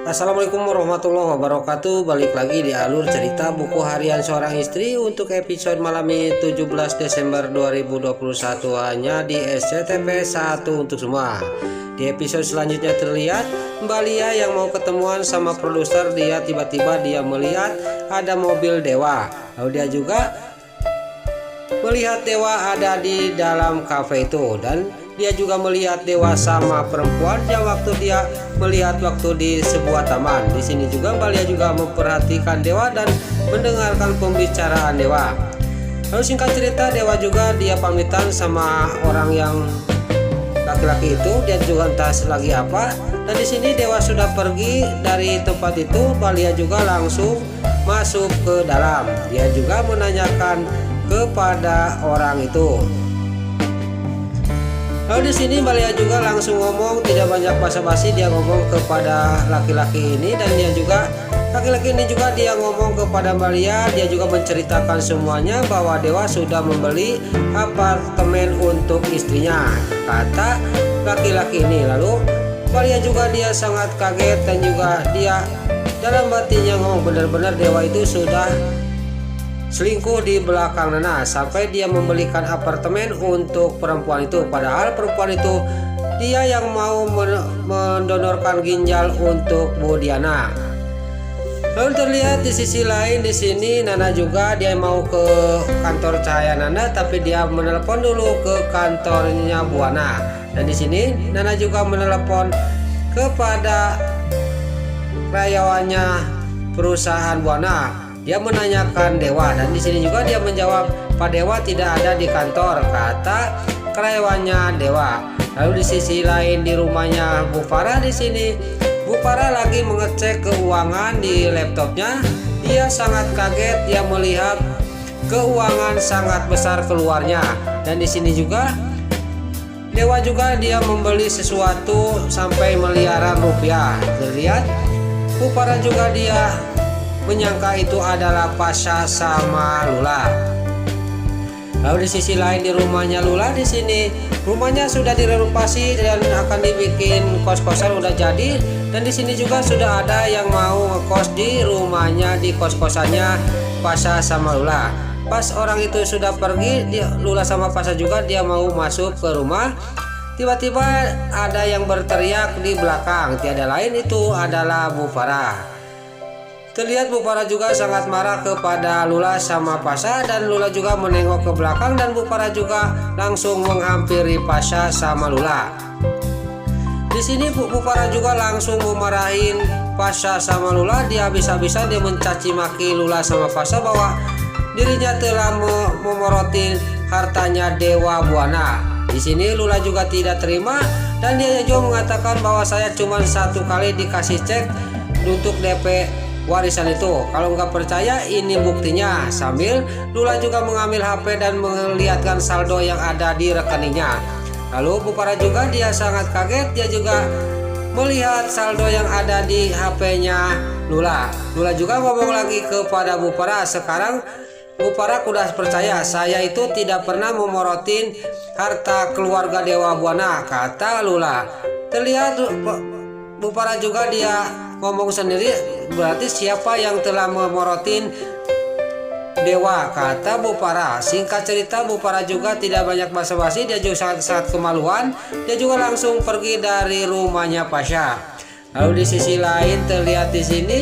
Assalamualaikum warahmatullahi wabarakatuh. Balik lagi di alur cerita buku harian seorang istri untuk episode malam ini 17 Desember 2021 hanya di SCTV 1 untuk semua. Di episode selanjutnya terlihat Mbak Lia yang mau ketemuan sama produser. Dia tiba-tiba melihat ada mobil Dewa. Lalu dia juga melihat Dewa ada di dalam kafe itu, dan dia juga melihat Dewa sama perempuan yang waktu dia melihat waktu di sebuah taman. Di sini juga Mbak Lia juga memperhatikan Dewa dan mendengarkan pembicaraan Dewa. Lalu singkat cerita, Dewa juga dia pamitan sama orang yang laki-laki itu. Dia juga entah lagi apa. Dan di sini Dewa sudah pergi dari tempat itu. Mbak Lia juga langsung masuk ke dalam. Dia juga menanyakan kepada orang itu. Lalu di sini Mbak Lia juga langsung ngomong, tidak banyak basa-basi. Dia ngomong kepada laki-laki ini, dan laki-laki ini juga dia ngomong kepada Mbak Lia. Dia juga menceritakan semuanya bahwa Dewa sudah membeli apartemen untuk istrinya, kata laki-laki ini. Lalu Mbak Lia juga dia sangat kaget, dan juga dia dalam batinnya ngomong benar-benar Dewa itu sudah selingkuh di belakang Nana, sampai dia membelikan apartemen untuk perempuan itu. Padahal perempuan itu dia yang mau mendonorkan ginjal untuk Bu Diana. Lalu terlihat di sisi lain di sini Nana juga dia mau ke kantor Cahaya Nana, tapi dia menelepon dulu ke kantornya Bu Ana. Dan di sini Nana juga menelepon kepada karyawannya perusahaan Bu Ana. Dia menanyakan Dewa, dan di sini juga dia menjawab, Pak Dewa tidak ada di kantor, kata karyawannya Dewa. Lalu di sisi lain di rumahnya Bu Farah, di sini Bu Farah lagi mengecek keuangan di laptopnya. Dia sangat kaget, dia melihat keuangan sangat besar keluarnya. Dan di sini juga Dewa juga dia membeli sesuatu sampai miliaran rupiah. Terlihat Bu Farah juga dia menyangka itu adalah Pasha sama Lula. Lalu di sisi lain di rumahnya Lula, di sini rumahnya sudah direnovasi dan akan dibikin kos-kosan udah jadi. Dan di sini juga sudah ada yang mau ngekos di rumahnya, di kos-kosannya Pasha sama Lula. Pas orang itu sudah pergi, Lula sama Pasha juga dia mau masuk ke rumah. Tiba-tiba ada yang berteriak di belakang, tiada lain itu adalah Bu Farah. Terlihat Bu Farah juga sangat marah kepada Lula sama Pasha, dan Lula juga menengok ke belakang, dan Bu Farah juga langsung menghampiri Pasha sama Lula. Di sini Bu Farah juga langsung memarahin Pasha sama Lula. Dia habis-habisan dia mencaci maki Lula sama Pasha bahwa dirinya telah memoroti hartanya Dewa Buana. Di sini Lula juga tidak terima, dan dia juga mengatakan bahwa saya cuma satu kali dikasih cek untuk DP warisan itu. Kalau nggak percaya, ini buktinya. Sambil Lula juga mengambil HP dan melihatkan saldo yang ada di rekeningnya. Lalu Bu Farah juga dia sangat kaget. Dia juga melihat saldo yang ada di HP-nya Lula. Lula juga ngomong lagi kepada Bu Farah, sekarang Bu Farah udah percaya saya itu tidak pernah memorotin harta keluarga Dewa Buana, kata Lula. Terlihat Bu Farah juga dia ngomong sendiri, berarti siapa yang telah memorotin Dewa, kata Bu Farah. Singkat cerita, Bu Farah juga tidak banyak basa-basi. Dia juga sangat kemaluan. Dia juga langsung pergi dari rumahnya Pasha. Lalu di sisi lain terlihat di sini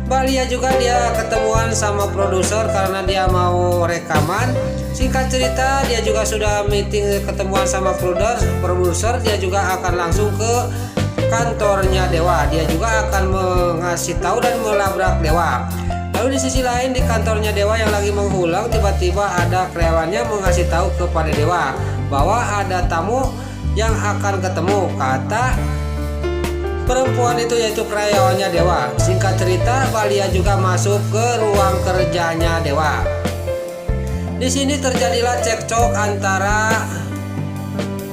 Mbak Lia juga dia ketemuan sama produser karena dia mau rekaman. Singkat cerita, dia juga sudah meeting ketemuan sama produser. Dia juga akan langsung ke kantornya Dewa. Dia juga akan mengasih tahu dan melabrak Dewa. Lalu di sisi lain di kantornya Dewa yang lagi menghulang, tiba-tiba ada karyawannya mengasih tahu kepada Dewa bahwa ada tamu yang akan ketemu, kata perempuan itu, yaitu karyawannya Dewa. Singkat cerita, Mbak Lia juga masuk ke ruang kerjanya Dewa. Di sini terjadilah cekcok antara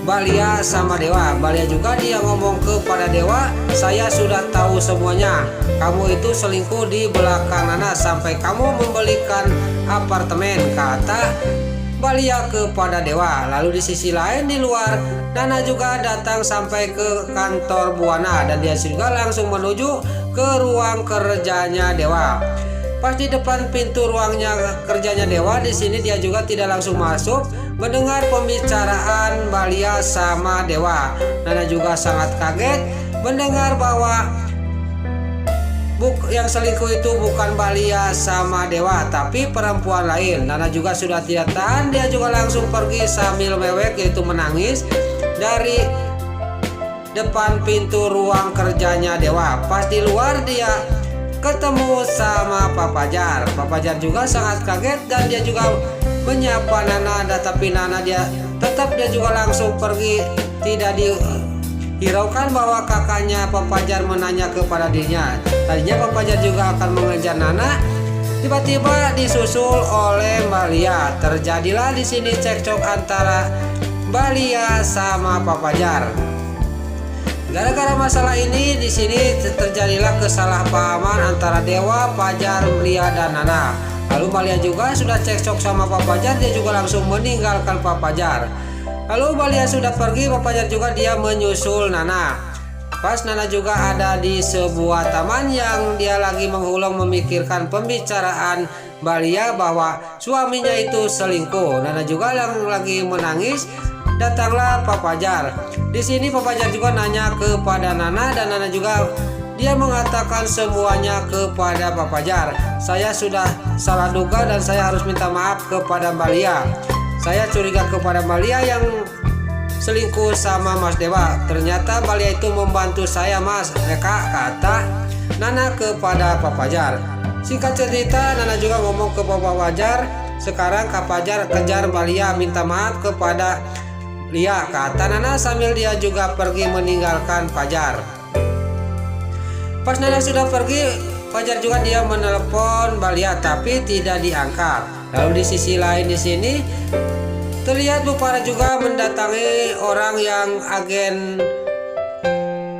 Mbak Lia sama Dewa. Mbak Lia juga dia ngomong kepada Dewa, saya sudah tahu semuanya. Kamu itu selingkuh di belakang Nana sampai kamu membelikan apartemen, kata Balia kepada dewa. Lalu di sisi lain di luar, Nana juga datang sampai ke kantor Buana dan dia juga langsung menuju ke ruang kerjanya dewa. Pas di depan pintu ruangnya kerjanya dewa, di sini dia juga tidak langsung masuk, mendengar pembicaraan Balia sama dewa. Nana juga sangat kaget mendengar bahwa yang selingkuh itu bukan Balia sama dewa, tapi perempuan lain. Nana juga sudah tidak tahan, dia juga langsung pergi sambil mewek, yaitu menangis dari depan pintu ruang kerjanya dewa. Pas di luar dia ketemu sama Pak Fajar. Pak Fajar juga sangat kaget dan dia juga menyapa Nana, tapi Nana dia juga langsung pergi, tidak hiraukan bahwa kakaknya Pak Fajar menanya kepada dirinya. Tadinya Pak Fajar juga akan mengejar Nana, tiba-tiba disusul oleh Balia. Terjadilah di sini cekcok antara Balia sama Pak Fajar. Gara-gara masalah ini di sini terjadilah kesalahpahaman antara dewa, Fajar, Balia dan Nana. Lalu Balia juga sudah cekcok sama Pak Fajar, dia juga langsung meninggalkan Pak Fajar. Lalu Balia sudah pergi, Pak Fajar juga dia menyusul Nana. Pas Nana juga ada di sebuah taman yang dia lagi mengulang memikirkan pembicaraan Balia bahwa suaminya itu selingkuh. Nana juga yang lagi menangis, datanglah Pak Fajar. Di sini Pak Fajar juga nanya kepada Nana dan Nana juga dia mengatakan semuanya kepada Pak Fajar. Saya sudah salah duga dan saya harus minta maaf kepada Balia. Saya curiga kepada Balia yang selingkuh sama Mas Dewa. Ternyata Balia itu membantu saya, Mas. Kata Nana kepada Pak Fajar. Singkat cerita, Nana juga ngomong ke Pak Fajar. Sekarang Kak Fajar kejar Balia, minta maaf kepada Lia, kata Nana sambil dia juga pergi meninggalkan Fajar. Pas Nana sudah pergi, Fajar juga dia menelepon Balia tapi tidak diangkat. Lalu di sisi lain di sini terlihat Bu Farah juga mendatangi orang yang agen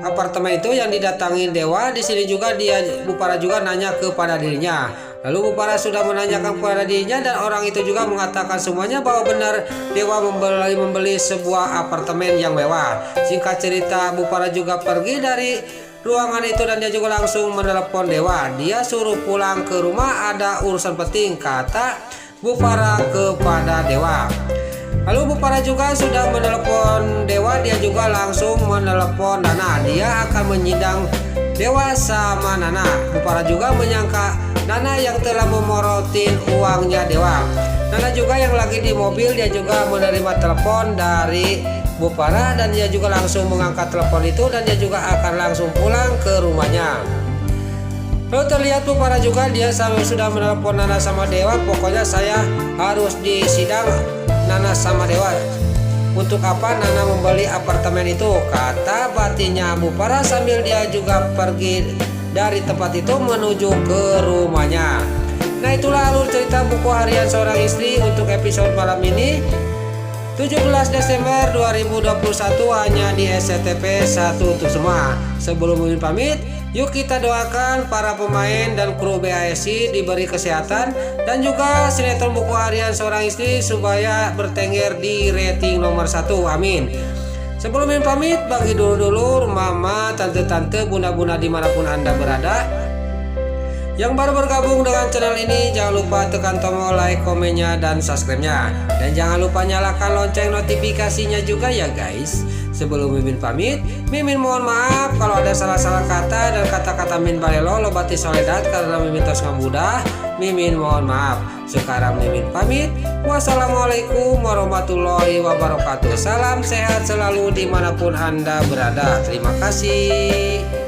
apartemen itu yang didatangi dewa. Di sini juga Bu Farah juga nanya kepada dirinya. Lalu Bu Farah sudah menanyakan kepada dirinya dan orang itu juga mengatakan semuanya bahwa benar dewa membeli sebuah apartemen yang mewah. Singkat cerita, Bu Farah juga pergi dari ruangan itu dan dia juga langsung menelepon dewa. Dia suruh pulang ke rumah, ada urusan penting, kata Bu Farah kepada dewa. Lalu Bu Farah juga sudah menelepon dewa, dia juga langsung menelepon Nana. Dia akan menyidang dewa sama Nana. Bu Farah juga menyangka Nana yang telah memorotin uangnya dewa. Nana juga yang lagi di mobil, dia juga menerima telepon dari Bu Farah dan dia juga langsung mengangkat telepon itu dan dia juga akan langsung pulang ke rumahnya. Lalu terlihat Bu Farah juga dia sudah menelepon Nana sama dewa. Pokoknya saya harus disidang Nana sama dewa. Untuk apa Nana membeli apartemen itu, kata batinnya Bu Farah sambil dia juga pergi dari tempat itu menuju ke rumahnya. Nah, itulah alur cerita buku harian seorang istri untuk episode malam ini 17 Desember 2021 hanya di SCTV 1 untuk semua. Sebelum Mimin pamit, yuk kita doakan para pemain dan kru BASI diberi kesehatan dan juga sinetron buku harian seorang istri supaya bertengger di rating nomor 1. Amin. Sebelum Mimin pamit, bagi dulur-dulur, mama, tante-tante, bunda-bunda dimanapun Anda berada yang baru bergabung dengan channel ini, jangan lupa tekan tombol like, komennya, dan subscribe-nya. Dan jangan lupa nyalakan lonceng notifikasinya juga ya guys. Sebelum Mimin pamit, Mimin mohon maaf kalau ada salah-salah kata dan kata-kata Min Balelo lobati soledat karena Mimin tos ngamudah. Mimin mohon maaf. Sekarang Mimin pamit. Wassalamualaikum warahmatullahi wabarakatuh. Salam sehat selalu dimanapun Anda berada. Terima kasih.